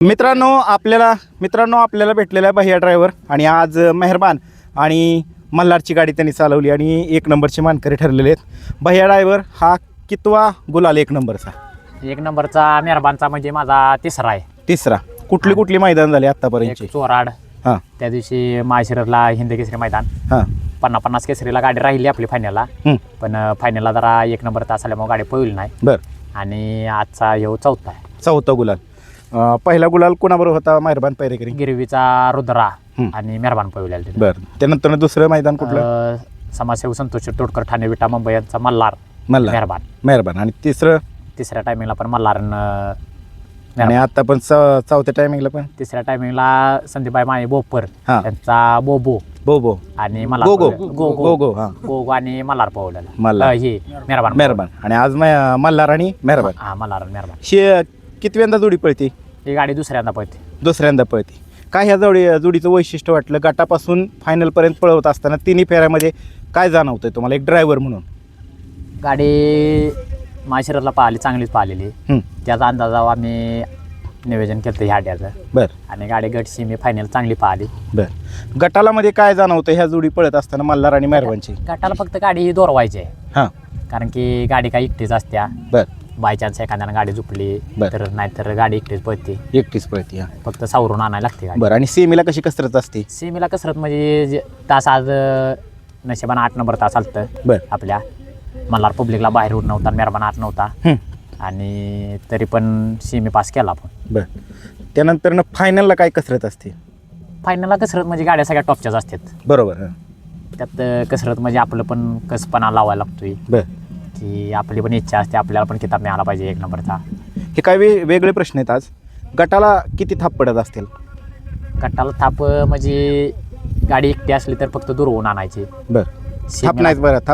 मित्रांनो आपल्याला भेटलेला भैया ड्रायव्हर आणि आज मेहरबान आणि मल्हारची गाडी त्यांनी चालवली आणि 1 नंबरचे मानकरी ठरलेले आहेत. भैया ड्रायव्हर हा कितवा गुलाल 1 नंबरचा? 1 नंबरचा मेहरबानचा म्हणजे माझा तिसरा आहे. तिसरा. कुठली मैदान झाले आतापर्यंत? एक चोराड, हां त्या दिवशी माळशिरसला हिंद केसरी मैदान, हां 50 केसरीला गाडी राहिली आपली फायनलला, पण फायनलला जरा 1 नंबर तास आल्यामुळे गाडी पळली नाही. बरं. आणि आजचा ह्यो चौथा आहे. चौथा गुलाल. पहिला गुलाल कोणाबरोबर होता? मेहरबान पैरेकरी. गिरवीचा रुद्रा आणि मेहरबान पळवलेला तिथे. बरं. त्यानंतर दुसरं मैदान कुठलं? समाजसेवक संतोष तोडकर ठाणे विटा मुंबई यांचा मल्हार मेहरबान. आणि तिसऱ्या टायमिंगला पण मल्हार आणि आता पण चौथ्या टायमिंगला पण तिसऱ्या टायमिंगला संदीपबाई माने बोपर यांचा बोबो आणि मल्हार गोगो आणि मल्हार पळवलेला हे मेहरबान. आणि आज मल्हार आणि मेहरबान. हा मल्हार आणि मेहरबान. कितव्यांदा जोडी पळते ही गाडी? दुसऱ्यांदा पळते. काय ह्या जोडीचं वैशिष्ट्य वाटलं गटापासून फायनलपर्यंत पळवत असताना तिन्ही फेऱ्यामध्ये काय जाणवतंय तुम्हाला एक ड्रायव्हर म्हणून? गाडी माळशिरसला पाहिली, चांगलीच पाहिलेली. त्याचा अंदाजावर आम्ही नियोजन केलं ह्या अड्ड्याचं. बरं. आणि गाडी गटशी मी फायनल चांगली पाहिली. बरं. गटाला मध्ये काय जाणवतं ह्या जोडी पळत असताना मल्हार आणि मेहरबानची? गटाला फक्त गाडी ही दोरवायची आहे. हां. कारण की गाडी काय एकटीच असत्या. बरं. बाय चान्स एखाद्यानं गाडी झुपली तर नाहीतर गाडी एकटीच पळते. फक्त सावरून आणायला लागते गाडी. बरं. आणि सेमीला कशी कसरत असते? सेमीला कसरत म्हणजे तास आज नशिबानं 8 नंबर तास आलतं. बरं. आपल्या मल्हार पब्लिकला बाहेर उठ नव्हता, मेहरबान आत नव्हता, आणि तरी पण सेमी पास केला आपण. बरं. त्यानंतर फायनलला काय कसरत असते? फायनलला कसरत म्हणजे गाड्या सगळ्या टॉपच्याच असतात. बरोबर. त्यात कसरत म्हणजे आपलं पण कसपणा लावायला लागतोय. बरं. की आपली पण इच्छा असते आपल्याला पण किताब मिळाला पाहिजे 1 नंबरचा. हे काय वेगळे प्रश्न आहेत आज. गटाला किती थाप पडत असतील? गटाला थाप म्हणजे गाडी एकटी असली तर फक्त दुरवून आणायची. बरं. थाप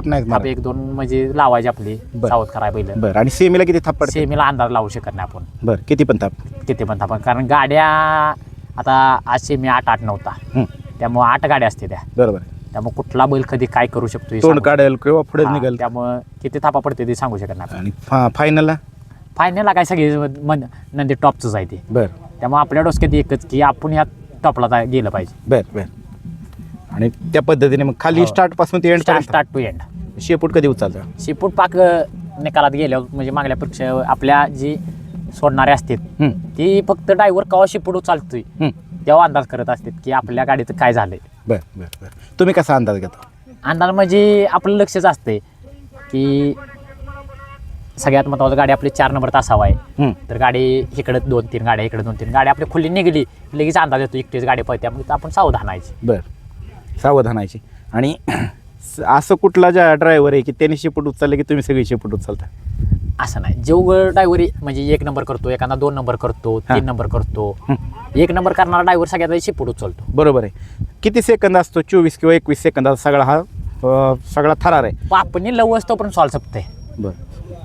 नाही. थाप 1-2 म्हणजे लावायची आपली सावध करायला पहिलं. बरं. आणि सेमीला किती थाप पडते? सेमीला अंदाज लावू शकत नाही आपण. बरं. किती पण थाप. कारण गाड्या आता आज सेमी 8 नव्हता, त्यामुळे 8 गाड्या असते त्या. बरोबर. त्यामुळे कुठला बैल कधी काय करू शकतो, तोंड काढेल किंवा पुढे निघेल, त्यामुळे किती थापा पडते ते सांगू शकत नाही. आणि फायनलला काय सगळी नंदी टॉपच आहे ते. बरं. त्यामुळे आपल्या डोसक्यात एकच की आपण ह्या टॉपला गेलं पाहिजे. बरं. आणि त्या पद्धतीने मग खाली स्टार्ट पासून ते स्टार्ट टू एंड. शेपूट कधी उचलता? शेपूट पाक निकालात गेल्यावर म्हणजे मागल्या पक्ष आपल्या जी सोडणारे असतात ती फक्त ड्रायव्हर कवा शेपूट उचलतोय तेव्हा अंदाज करत असतात की आपल्या गाडीचं काय झालंय. बरं. तुम्ही कसा अंदाज घेता? अंदाज म्हणजे आपलं लक्षच असते की सगळ्यात महत्त्वाचं गाडी आपली 4 नंबर तासावा आहे, तर गाडी इकडे 2-3 गाड्या, इकडे 2-3 गाड्या आपली खुली निघली लगेच अंदाज येतो एकटीच गाडी पळते, त्यामुळे आपण सावधानायची. बरं. सावधानायची. आणि असं कुठला ज्या ड्रायव्हर आहे की त्यांनी शेपूट उचलले की तुम्ही सगळी शेपूट उचलता? असं नाही. जेव ड्रायव्हर म्हणजे 1 नंबर करतो, एखादा 2 नंबर करतो, 3 नंबर करतो. 1 नंबर करणारा ड्रायव्हर सगळ्यात शेपूट उचलतो. बरोबर आहे. किती सेकंद असतो? 24 किंवा 21 सेकंदाचा सगळा थरार आहे. आपण लव असतो पण सॉल्व सकते.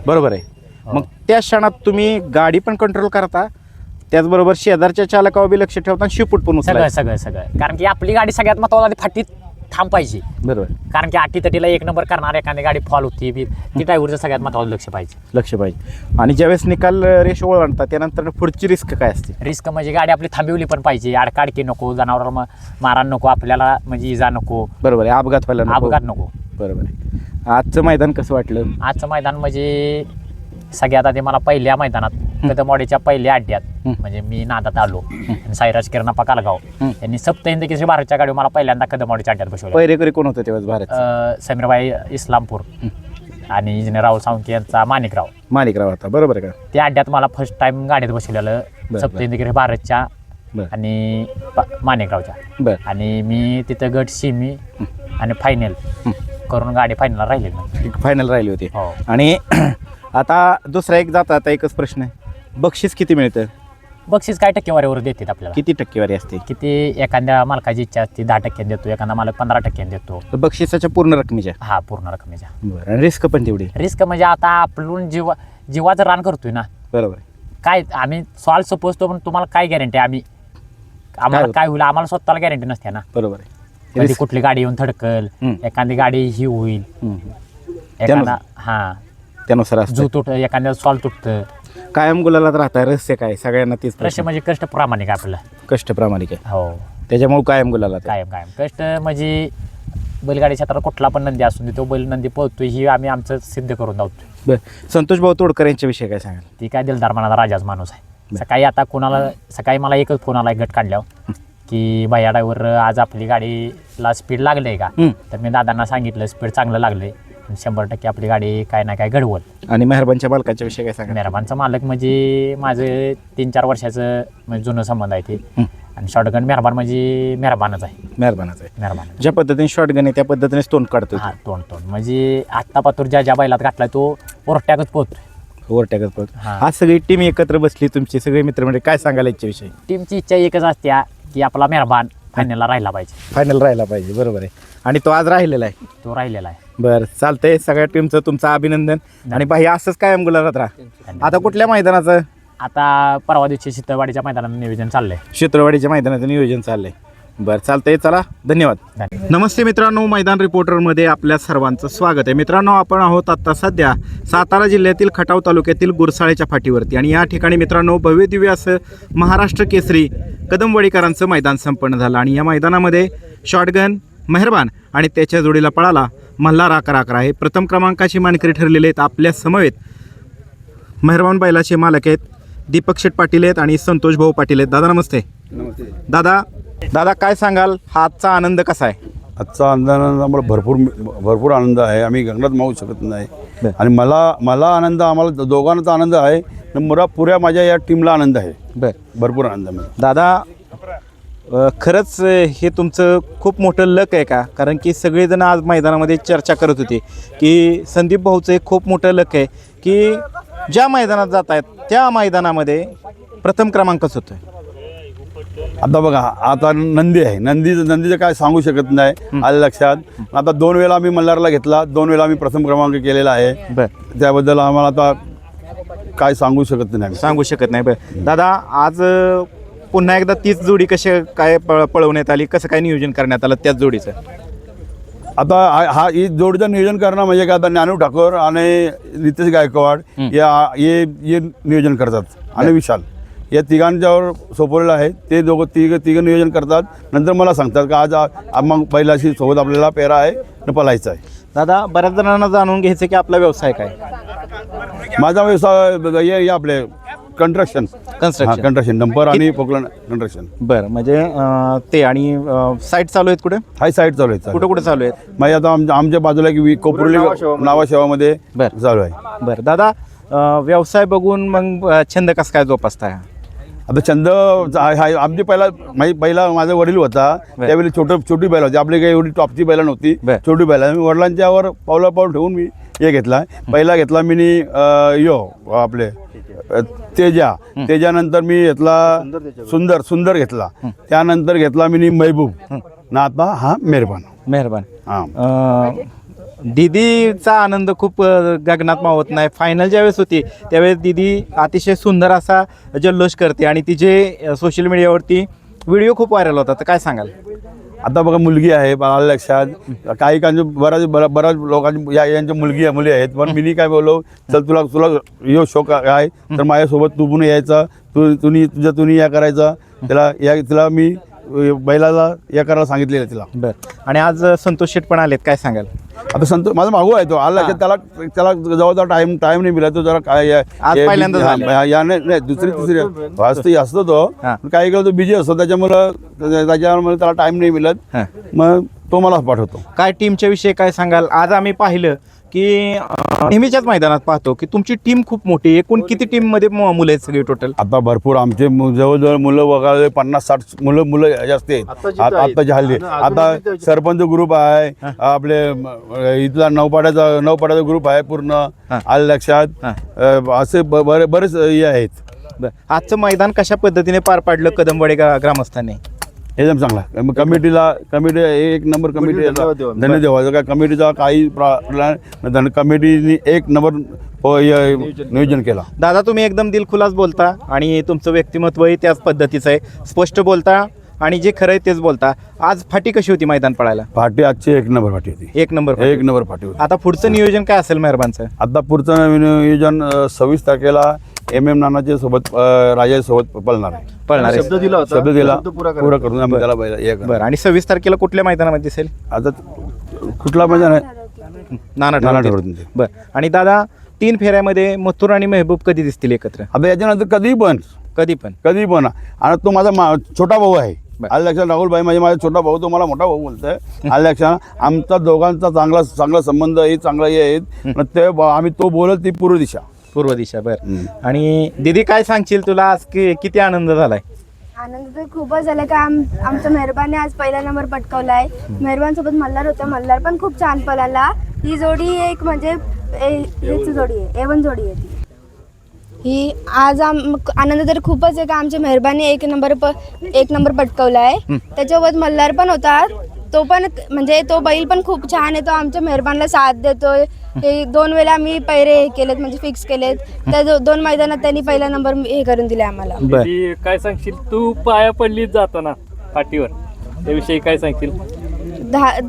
बरोबर आहे. मग त्या क्षणात तुम्ही गाडी पण कंट्रोल करता, त्याचबरोबर शेजारच्या चालकावर बी लक्ष ठेवता, शेपूट पण उचलता. सगळं कारण की आपली गाडी सगळ्यात महत्त्वाची फाटीत थांब पाहिजे. बरोबर. कारण की अटीतटीला 1 नंबर करणार एखादी गाडी फॉल होती ती ड्रायव्हरचं सगळ्यात महत्त्वाचं लक्ष पाहिजे. आणि ज्यावेळेस निकाल रेष ओळखता त्यानंतर पुढची रिस्क काय असते? रिस्क म्हणजे गाडी आपली थांबवली पण पाहिजे, अडकाडकी नको, जनावर मारा नको, आपल्याला म्हणजे इजा नको. बरोबर आहे. अपघात नको. बरोबर आहे. आजचं मैदान कसं वाटलं? आजचं मैदान म्हणजे सगळ्यात आधी मला पहिल्या मैदानात कदमवाडीच्या पहिल्या अड्ड्यात म्हणजे मी नादात आलो आणि साईराज किरणाप्पा कालगाव यांनी सप्तहिंद केसरी भारतच्या गाडी मला पहिल्यांदा कदमवाडीच्या अड्ड्यात बसवलं. पहिरेकरी कोण होतं तेव्हा भारत? समीरबाई इस्लामपूर आणि इंजिनियर राहुल सावंकी यांचा माणिकराव होता. बरोबर आहे का? त्या अड्ड्यात मला फर्स्ट टाइम गाडीत बसवलेलं सप्तहिंद केसरी भारतच्या आणि माणिकरावच्या. आणि मी तिथं गट सेमी आणि फायनल करून गाडी फायनल राहिली होती. आणि आता दुसरा एक जाता एकच प्रश्न आहे, बक्षीस किती मिळतं? बक्षीस काय टक्केवारीवर देतात आपल्याला? किती टक्केवारी असते? किती एखाद्या मालकाची इच्छा असते 10% देतो, एखादा मालक 15% देतो. बक्षिसाच्या पूर्ण रकमेच्या? हा, पूर्ण रकमेच्या. बरं. आणि रिस्क पण तेवढी? रिस्क म्हणजे आता आपण जीवाचं रान करतोय ना. बरोबर. काय आम्ही सॉल्व सपोजतो पण तुम्हाला काय गॅरंटी? आम्हाला काय होईल आम्हाला स्वतःला गॅरंटी नसते ना. बरोबर आहे. कधी कुठली गाडी येऊन थडकल, एखादी गाडी ही होईल, एखादा त्यानुसार जू तुट एखाद्या सॉल्व तुटतं. कायम गुलालात राहताय, रहस्य काय सगळ्यांना तीच कष्ट म्हणजे कष्ट प्रामाणिक आपलं. कष्ट प्रामाणिक आहे, हो त्याच्यामुळे कायम गुलालात आहे. कायम कायम कष्ट म्हणजे बैलगाडी क्षेत्रात कुठला पण नंदी असून दे तो बैल नंदी पळतोय ही आम्ही आमचं सिद्ध करून धावतोय. बरं, संतोष भाऊ तोडकर यांच्याविषयी काय सांगाल? ती काय दिलदार मनाचा राजाच माणूस आहे. सकाळी आता सकाळी मला एकच फोन आला गट काढल्यावर की भैया ड्रायव्हर आज आपली गाडीला स्पीड लागले का? तर मी दादांना सांगितलं स्पीड चांगलं लागले, 100% आपली गाडी काय ना काय घडवल. आणि मेहरबानच्या मालकांच्या विषयी काय सांगाल? मेहरबानचा मालक म्हणजे माझं 3-4 वर्षाचं म्हणजे जुनं संबंध आहे ते. आणि शॉटगन मेहरबान म्हणजे मेहरबानच आहे. मेहरबानच आहे. मेहरबान ज्या पद्धतीने शॉटगन आहे त्या पद्धतीने तोंड काढतो. हां तोंड म्हणजे आत्ता पातूर ज्या बैलात घातला तो ओरट्याकच पोहतोय. ओव्हरटॅकच पळतो. हां. आज सगळी टीम एकत्र बसली, तुमची सगळे मित्र म्हणजे काय सांगाल याच्याविषयी? टीमची इच्छा एकच असते की आपला मेहरबान फायनलला राहिला पाहिजे. फायनल राहायला पाहिजे, बरोबर आहे. आणि तो आज राहिलेला आहे. तो राहिलेला आहे. बरं, चालतंय. सगळ्या टीमचं तुमचं अभिनंदन. आणि भाई असंच कायम गुलालात राहा. आता कुठल्या मैदानाचं? आता परवा दिवशी शितळवाडीच्या मैदानात नियोजन चाललंय. क्षेत्रवाडीच्या मैदानाचं नियोजन चाललंय. बरं, चालतंय. चला, धन्यवाद. नमस्ते मित्रांनो, मैदान रिपोर्टरमध्ये आपल्या सर्वांचं स्वागत आहे. मित्रांनो, आपण आहोत आत्ता सध्या सातारा जिल्ह्यातील खटाव तालुक्यातील गुरसाळेच्या फाटीवरती. आणि या ठिकाणी मित्रांनो भव्य दिव्य असं महाराष्ट्र केसरी कदमवाडीकरांचं मैदान संपन्न झालं. आणि या मैदानामध्ये शॉटगन मेहरबान आणि त्याच्या जोडीला पळाला मल्हार 11-11 आहे. प्रथम क्रमांकाची मानकरी ठरलेले आहेत. आपल्या समवेत मेहरबान बैलाचे मालक आहेत दीपक शेठ पाटील आहेत आणि संतोष भाऊ पाटील आहेत. दादा नमस्ते. दादा काय सांगाल, हा आजचा आनंद कसा आहे? आजचा आनंद आम्हाला भरपूर आनंद आहे. आम्ही गगनात मावू शकत नाही. आणि मला आनंद, आम्हाला दोघांचा आनंद आहे. पुऱ्या माझ्या या टीमला आनंद आहे. भरपूर आनंद आहे दादा. खरंच हे तुमचं खूप मोठं लक आहे का? कारण की सगळेजण आज मैदानामध्ये चर्चा करत होते की संदीप भाऊचं एक खूप मोठं लक आहे की ज्या मैदानात जात आहेत त्या मैदानामध्ये प्रथम क्रमांकच होतोय. आता बघा, आता नंदी आहे. नंदीचं काय सांगू शकत नाही. आलं लक्षात. आता 2 वेळा आम्ही मल्हारला घेतला, 2 वेळा आम्ही प्रथम क्रमांक केलेला आहे. त्याबद्दल आम्हाला आता काय सांगू शकत नाही. बरं दादा, आज पुन्हा एकदा तीच जोडी कशी काय पळवण्यात आली, कसं काय नियोजन करण्यात आलं त्याच जोडीचं? आता ही जोडीचं नियोजन करणं म्हणजे काय, आता ज्ञानू ठाकूर आणि नितेश गायकवाड हे नियोजन करतात. आणि विशाल या तिघांच्यावर सोपवलेलं आहे. ते तिघं नियोजन करतात. नंतर मला सांगतात की आज मग पहिल्याशी सोबत आपल्याला पेरा आहे आणि पळायचं आहे. दादा, बऱ्याच जणांना जाणून घ्यायचं की आपला व्यवसाय काय? माझा व्यवसाय हे आपले कंस्ट्रक्शन डंपर आणि पोकलन कंस्ट्रक्शन. बरं, म्हणजे ते आणि साईट चालू आहेत कुठे? हाय साईट चालू आहे. कुठं चालू आहेत? म्हणजे आता आमच्या बाजूला की कोपरुली नावाशेवामध्ये चालू आहे. बरं दादा, व्यवसाय बघून मग छंद कसा काय जोपासता? आता छंद आमची पहिला माझा वडील होता त्यावेळी छोटी बैल होती. आपली काही एवढी टॉपची बैल नव्हती, छोटी बैल. वडिलांच्यावर पाऊल ठेवून मी हे घेतला. पहिला घेतला मी आपले तेजानंतर मी घेतला सुंदर घेतला. त्यानंतर घेतला मी महबूब ना. आता हा मेहरबान. हां, दीदीचा आनंद खूप गगनात मावत नाही. फायनल ज्यावेळेस होती त्यावेळेस दीदी अतिशय सुंदर असा जल्लोष करते आणि तिचे सोशल मीडियावरती व्हिडिओ खूप व्हायरल होतात. तर काय सांगाल? आता बघा, मुलगी आहे. मला लक्षात काही बऱ्याच लोकांची यांच्या मुली आहेत. पण मी काय बोललो, चल तुला यो शोक आहे तर माझ्यासोबत तू पण यायचा, तुम्ही या करायचा. तिला मी बैलाला या करायला सांगितलेलं तिला. बरं, आणि आज संतोष शेठ पण आलेत, काय सांगाल? आता संतोष माझा मागू आहे. तो आला की त्याला जवळजवळ टाइम नाही मिळाला. तो जरा काय पहिल्यांदा नाही दुसरी तिसरी असतो तो. काही केलं तो बिझी असतो, त्याच्यामुळे त्याला टाइम नाही मिळत. मग तो मला पाठवतो. काय टीमच्या विषयी काय सांगाल? आज आम्ही पाहिलं की नेहमीच्याच मैदानात पाहतो की तुमची टीम खूप मोठी. एकूण किती टीम मध्ये मुलं आहेत सगळी टोटल? आता भरपूर आमचे जवळजवळ मुलं वगैरे 50-60 मुलं जास्त आहेत आत्ताची हल्ली. आता सरपंच ग्रुप आहे, आपले इथला नौपाड्याचा ग्रुप आहे पूर्ण. आलं लक्षात. असे बरेच हे आहेत. आजचं मैदान कशा पद्धतीने पार पाडलं कदमवाडी ग्रामस्थांनी? एकदम चांगला. कमिटी एक नंबर कमिटी. धन्यवाद. काय कमिटीचा काही कमिटीने एक नंबर नियोजन केला. दादा, तुम्ही एकदम दिलखुलास बोलता आणि तुमचं व्यक्तिमत्वही त्याच पद्धतीचं आहे. स्पष्ट बोलता आणि जे खरं आहे तेच बोलता. आज फाटी कशी होती मैदान पळायला? फाटी आजची एक नंबर फाटी होती. एक नंबर फाटी होती. आता पुढचं नियोजन काय असेल मेहरबानचं? आता पुढचं नियोजन 26 तारखेला MM नानाच्या सोबत राजासोबत पळणार आहे. पळणार आहे. शब्द दिला होता. शब्द दिला शब्द पुरा पुरा करून आम्ही त्याला बैल हे करणार. बरं आणि 26 तारखेला कुठल्या मैदानामध्ये दिसेल? आता कुठला मैदान आहे? नाना नाना ठरवतील. ठरवतील. बरं आणि दादा 3 फेऱ्यामध्ये मथुर आणि मेहबूब कधी दिसतील एकत्र? आता याच्यानंतर कधी पण कधी पण आणि तो माझा छोटा भाऊ आहे. बरं. आलं लक्षात राहुल भाई म्हणजे माझा छोटा भाऊ, तो मला मोठा भाऊ बोलतोय. आलं लक्षात आमचा दोघांचा चांगला संबंध आहे, चांगला हे आहेत. मग ते आम्ही तो बोलत ती पूर्व दिशा. पूर्व दिशा. बरं आणि दीदी काय सांगशील तुला आज किती आनंद झालाय? आनंद तर खूपच झाला का आमच्या मेहरबाने आज पहिला नंबर पटकावला आहे. मेहरबान सोबत मल्हार होता, मल्हार पण खूप छान पळाला. ही जोडी एक म्हणजे हीच जोडी आहे, A1 जोडी आहे ती. ही आज आनंद तर खूपच आहे का आमच्या मेहरबाने एक नंबर पटकावला आहे. त्याच्यासोबत मल्हार पण होता, तो पण म्हणजे तो बैल पण खूप छान आहे. तो आमच्या मेहरबानला साथ देतोय. हे 2 वेळा आम्ही पैरे हे केलेत म्हणजे फिक्स केलेत. त्या 2 मैदानात त्यांनी पहिला नंबर हे करून दिला आम्हाला. बरं ती काय सांगशील तू पाया पडली जाताना पाठीवर त्याविषयी काय सांगशील?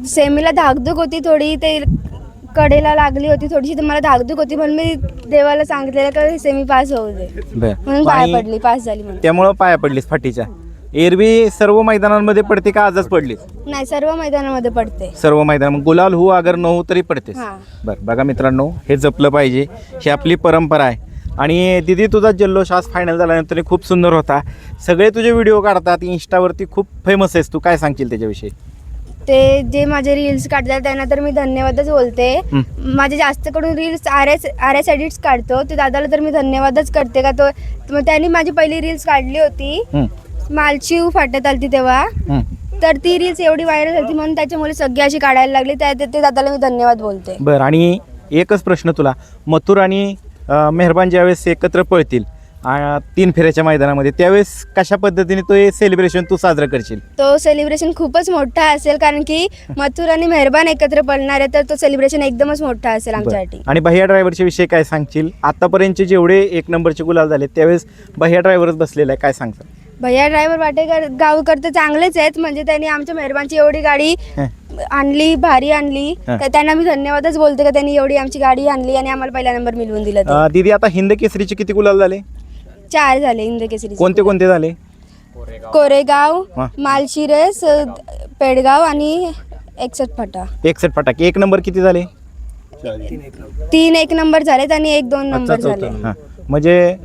सेमीला धाकधूक होती थोडी, ते कडेला लागली होती थोडीशी, तर मला धाकधूक होती म्हणून मी देवाला सांगितलेलं का सेमी पास होऊ दे म्हणून पाया आणि पडली, पास झाली म्हणून. त्यामुळं पाया पडलीस फाटीच्या. एरवी सर्व मैदानांमध्ये पडते का आजच पडलीस? नाही, सर्व मैदानामध्ये पडते. सर्व मैदान गुलाल हो अगर न हो तरी पडतेस. हां. बरं बघा मित्रांनो, हे जपलं पाहिजे, ही आपली परंपरा आहे. आणि दिदी तुझा जल्लोष आज फायनल झाल्यानंतर खूप सुंदर होता. सगळे तुझे व्हिडिओ काढतात इंस्टावरती, खूप फेमस आहेस तू. काय सांगशील त्याच्याविषयी? ते जे माझे रील्स काढतात त्यांना तर मी धन्यवादच बोलते. माझे जास्त करून रील्स आर एस एडिट्स काढतो, ते दादाला तर मी धन्यवादच करते का तो त्यांनी माझी पहिली रील्स काढली होती मालचिव फाटत आलती तेव्हा, तर ती रील्स एवढी व्हायरल झाली म्हणून त्याच्यामुळे सगळी अशी काढायला लागली. ते दादाला मी धन्यवाद बोलते. बरं आणि एकच प्रश्न तुला, मथुर आणि मेहरबान ज्यावेळेस एकत्र पळतील 3 फेऱ्याच्या मैदानामध्ये, त्यावेळेस कशा पद्धतीने तो हे सेलिब्रेशन तू साजरं करशील? तो सेलिब्रेशन खूपच मोठा असेल कारण की मथुर आणि मेहरबान एकत्र पळणार आहे, तर तो सेलिब्रेशन एकदमच मोठा असेल आमच्यासाठी. आणि भैया ड्रायव्हरच्या विषयी काय सांगशील? आतापर्यंतचे जेवढे 1 नंबरचे गुलाल झाले त्यावेळेस भैया ड्रायव्हरच बसलेला आहे, काय सांगता? भैया ड्रायव्हर वाटेकर गावकर तर चांगलेच आहेत, म्हणजे त्यांनी आमच्या मेहरबानची एवढी गाडी आणली, भारी आणली, तर त्यांना मी धन्यवादच बोलते का त्यांनी एवढी आमची गाडी आणली आणि आम्हाला पहिला नंबर मिळवून दिला ते. दीदी आता हिंद केसरीचे किती गुलाल झाले? 4 झाले हिंद केसरी. कोणते झाले? कोरेगाव, हा. मालशिरस, पेडगाव आणि 61 फाटा. 61 फटाके. 1 नंबर किती झाले? 3 1 नंबर झालेत आणि 1 2 नंबर झाले. हां म्हणजे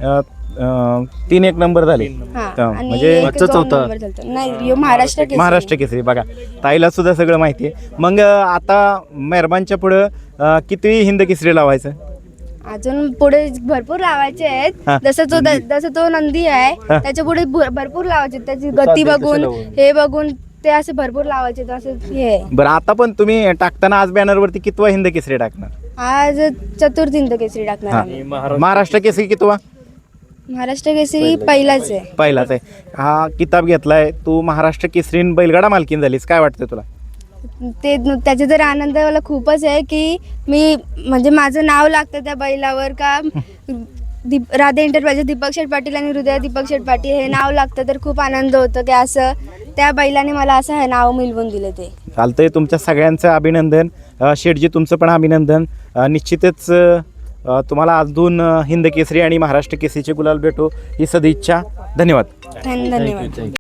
3 1 नंबर झाले. हा, तर आणि म्हणजे 1 2 नंबर झालता. नाही, ह्यो महाराष्ट्र केसरी. महाराष्ट्र केसरी. बघा ताईला सुद्धा सगळं माहिती आहे. मग आता मेहरबानच्या पुढं किती हिंद केसरी लावायचं? अजून पुढे भरपूर लावायचे आहेत. हा. जसं तो नंदी आहे हा. त्याच्या पुढे भरपूर लावायचे, त्याची गती बघून हे बघून ते असे भरपूर लावायचे. असं हे आहे. बरं आता पण तुम्ही टाकताना आज बॅनरवरती कितवा हिंद केसरी टाकणार? आज चतुर्थ हिंद केसरी टाकणार हां. आम्ही. महाराष्ट्र केसरी कितवा? महाराष्ट्र केसरी पहिलाच आहे. पहिलाच आहे. हा किताब घेतलाय तू, महाराष्ट्र केसरी बैलगाडा मालकीन झालीस, काय वाटतं तुला? त्याचा तर आनंद मला खूपच आहे की मी म्हणजे माझं नाव लागतं त्या बैलावर का राधे एंटरप्राइजेस दीपक शेठ पाटील आणि हृदय दीपक शेठ पाटील हे नाव लागतं, तर खूप आनंद होतो की असं त्या बैलाने मला असं हे नाव मिळवून दिलं. ते चालतंय. तुमच्या सगळ्यांचं अभिनंदन. शेठजी तुमचं पण अभिनंदन. निश्चितच तुम्हाला अजून हिंद केसरी आणि महाराष्ट्र केसरीचे गुलाल भेटो ही सदिच्छा. धन्यवाद. धन्यवाद.